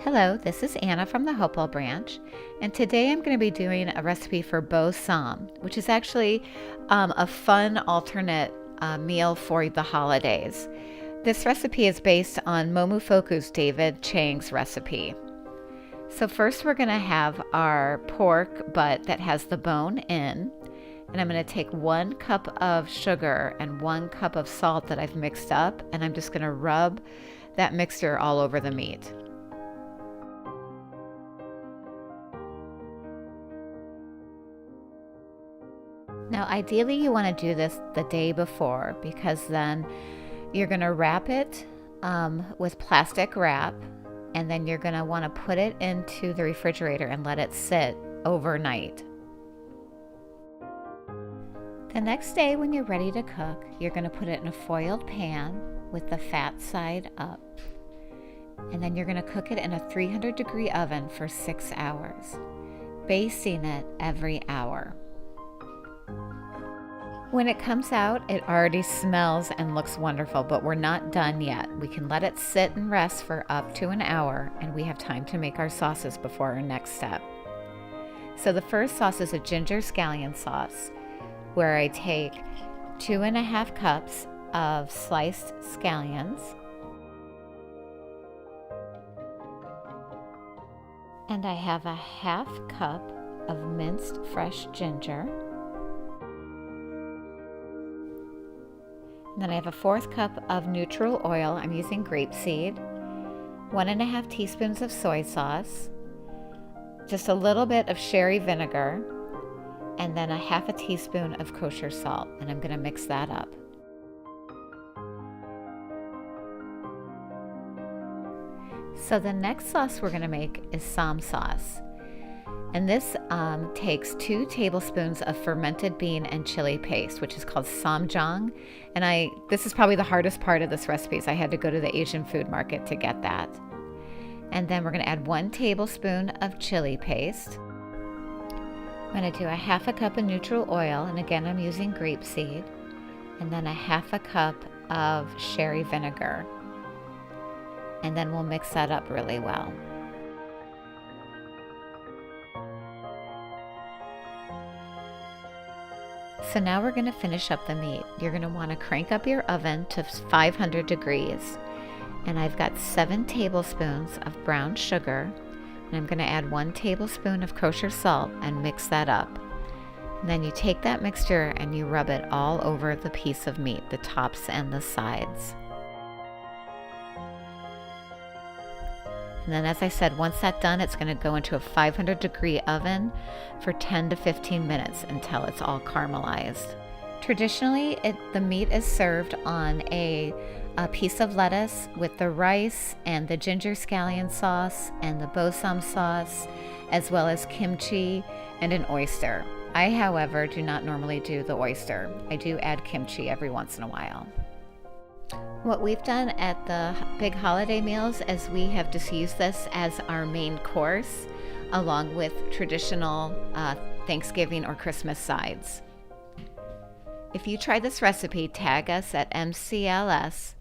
Hello, this is Anna from the Hopewell branch, and today I'm going to be doing a recipe for Bo Ssam, which is actually a fun alternate meal for the holidays. This recipe is based on Momofuku's David Chang's recipe. So first we're going to have our pork butt that has the bone in, and I'm going to take 1 cup of sugar and 1 cup of salt that I've mixed up, and I'm just going to rub that mixture all over the meat. Now, ideally you want to do this the day before because then you're going to wrap it with plastic wrap, and then you're going to want to put it into the refrigerator and let it sit overnight. The next day when you're ready to cook, you're going to put it in a foiled pan with the fat side up. And then you're going to cook it in a 300-degree oven for 6 hours, basting it every hour. When it comes out, it already smells and looks wonderful, but we're not done yet. We can let it sit and rest for up to an hour, and we have time to make our sauces before our next step. So the first sauce is a ginger scallion sauce, where I take 2.5 cups of sliced scallions, and I have a 1/2 cup of minced fresh ginger. Then I have a 1/4 cup of neutral oil. I'm using grapeseed, 1.5 teaspoons of soy sauce, just a little bit of sherry vinegar, and then a 1/2 teaspoon of kosher salt, and I'm going to mix that up. So the next sauce we're going to make is Ssam Sauce. And this takes 2 tablespoons of fermented bean and chili paste, which is called ssamjang. And this is probably the hardest part of this recipe, so I had to go to the Asian food market to get that. And then we're going to add 1 tablespoon of chili paste. I'm going to do a 1/2 cup of neutral oil, and again I'm using grapeseed, and then a 1/2 cup of sherry vinegar. And then we'll mix that up really well. So now we're going to finish up the meat. You're going to want to crank up your oven to 500 degrees. And I've got 7 tablespoons of brown sugar. And I'm going to add 1 tablespoon of kosher salt and mix that up. And then you take that mixture and you rub it all over the piece of meat, the tops and the sides. And then, as I said, once that's done, it's going to go into a 500-degree oven for 10 to 15 minutes until it's all caramelized. Traditionally, the meat is served on a piece of lettuce with the rice and the ginger scallion sauce and the Bo Ssam sauce, as well as kimchi and an oyster. I, however, do not normally do the oyster. I do add kimchi every once in a while. What we've done at the big holiday meals is we have just used this as our main course, along with traditional Thanksgiving or Christmas sides. If you try this recipe, tag us at MCLSNJ.